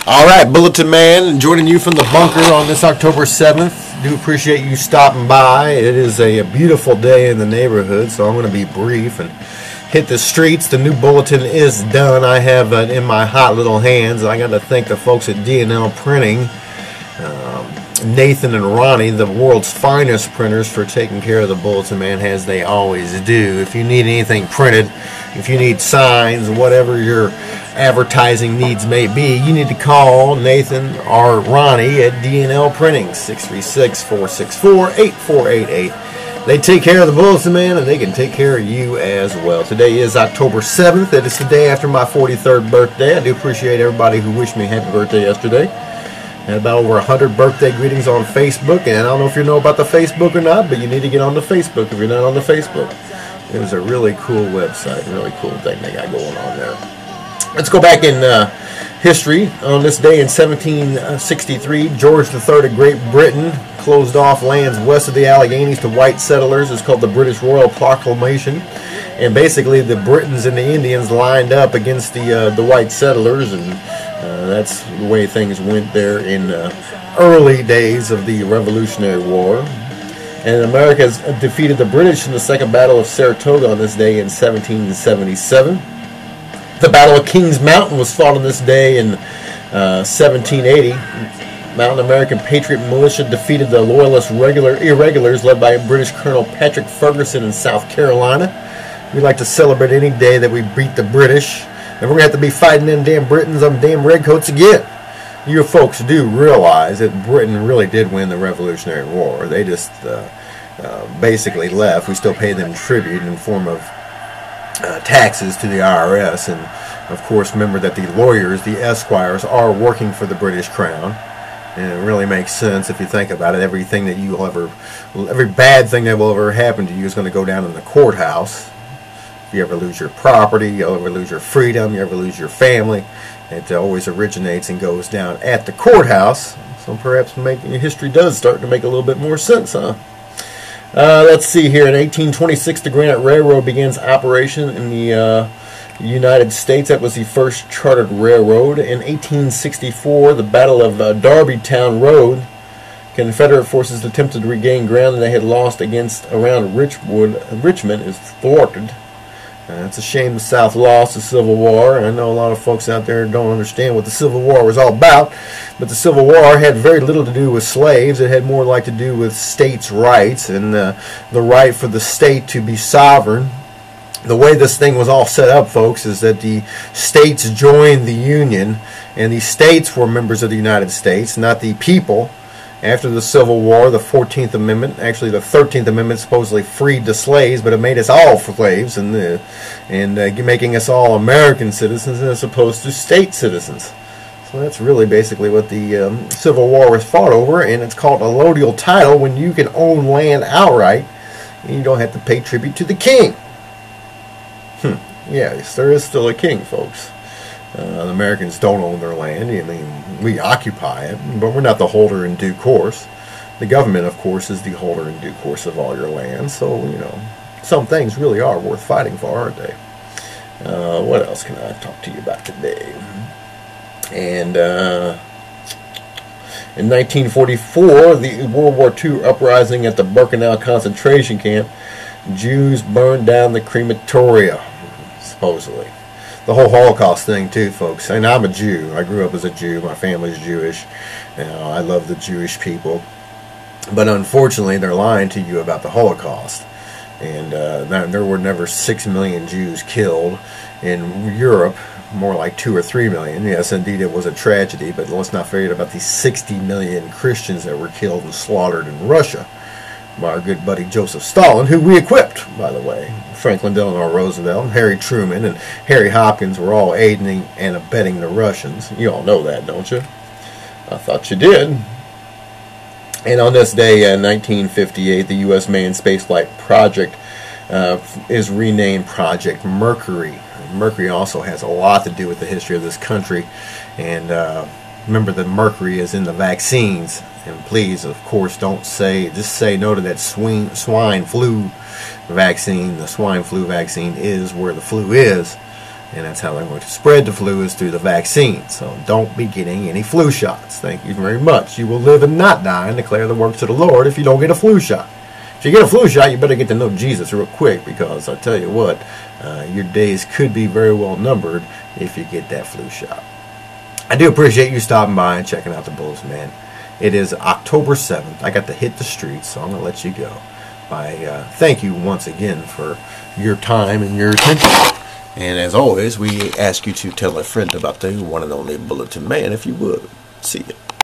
All right, Bulletin Man, joining you from the bunker on this October 7th. Do appreciate you stopping by. It is a beautiful day in the neighborhood, so I'm going to be brief and hit the streets. The new bulletin is done. I have it in my hot little hands. I got to thank the folks at D&L Printing, Nathan and Ronnie, the world's finest printers, for taking care of the Bulletin Man as they always do. If you need anything printed, if you need signs, whatever your advertising needs may be, you need to call Nathan or Ronnie at D&L Printing, 636-464-8488. They take care of the Bulletin Man, and they can take care of you as well. Today is October 7th. It is the day after my 43rd birthday. I do appreciate everybody who wished me happy birthday yesterday. Had about over 100 birthday greetings on Facebook, and I don't know if you know about the Facebook or not, but you need to get on the Facebook if you're not on the Facebook. It was a really cool website, really cool thing they got going on there. Let's go back in history. On this day in 1763, George III of Great Britain closed off lands west of the Alleghenies to white settlers. It's called the British Royal Proclamation. And basically the Britons and the Indians lined up against the white settlers, and that's the way things went there in the early days of the Revolutionary War. And America has defeated the British in the Second Battle of Saratoga on this day in 1777. The Battle of Kings Mountain was fought on this day in 1780. Mountain American Patriot Militia defeated the Loyalist irregulars led by British Colonel Patrick Ferguson in South Carolina. We like to celebrate any day that we beat the British. And we're going to have to be fighting them damn Britons, them damn redcoats again. You folks do realize that Britain really did win the Revolutionary War. They just basically left. We still pay them tribute in the form of taxes to the IRS. And, of course, remember that the lawyers, the esquires, are working for the British Crown. And it really makes sense if you think about it. Every bad thing that will ever happen to you is going to go down in the courthouse. If you ever lose your property, you'll ever lose your freedom, you ever lose your family, it always originates and goes down at the courthouse. So perhaps history does start to make a little bit more sense, huh? Let's see here. In 1826, the Granite Railroad begins operation in the United States. That was the first chartered railroad. In 1864, the Battle of Darbytown Road, Confederate forces attempted to regain ground that they had lost around Richmond is thwarted. It's a shame the South lost the Civil War. I know a lot of folks out there don't understand what the Civil War was all about, but the Civil War had very little to do with slaves. It had more to do with states' rights and the right for the state to be sovereign. The way this thing was all set up, folks, is that the states joined the Union, and the states were members of the United States, not the people. After the Civil War, the 14th Amendment, actually the 13th Amendment, supposedly freed the slaves, but it made us all slaves and making us all American citizens as opposed to state citizens. So that's really basically what the Civil War was fought over, and it's called a allodial title when you can own land outright and you don't have to pay tribute to the king. Yes, there is still a king, folks. The Americans don't own their land. I mean, we occupy it, but we're not the holder in due course. The government, of course, is the holder in due course of all your land. So, some things really are worth fighting for, aren't they? What else can I talk to you about today? And in 1944, the World War II uprising at the Birkenau concentration camp, Jews burned down the crematoria, supposedly. The whole Holocaust thing too, folks. And I'm a Jew. I grew up as a Jew. My family's Jewish. I love the Jewish people. But unfortunately, they're lying to you about the Holocaust. And there were never 6 million Jews killed in Europe. More like 2 or 3 million. Yes, indeed, it was a tragedy. But let's not forget about the 60 million Christians that were killed and slaughtered in Russia by our good buddy Joseph Stalin, who we equipped, by the way. Franklin Delano Roosevelt, Harry Truman, and Harry Hopkins were all aiding and abetting the Russians. You all know that, don't you? I thought you did. And on this day, in 1958, the U.S. manned spaceflight project is renamed Project Mercury. Mercury also has a lot to do with the history of this country. And remember that mercury is in the vaccines. And please, of course, just say no to that swine flu vaccine. The swine flu vaccine is where the flu is. And that's how they're going to spread the flu, is through the vaccine. So don't be getting any flu shots. Thank you very much. You will live and not die and declare the works of the Lord if you don't get a flu shot. If you get a flu shot, you better get to know Jesus real quick, because I tell you what, your days could be very well numbered if you get that flu shot. I do appreciate you stopping by and checking out the Bulletinman. It is October 7th. I got to hit the streets, so I'm going to let you go. Thank you once again for your time and your attention. And as always, we ask you to tell a friend about the one and only Bulletinman, if you would. See you.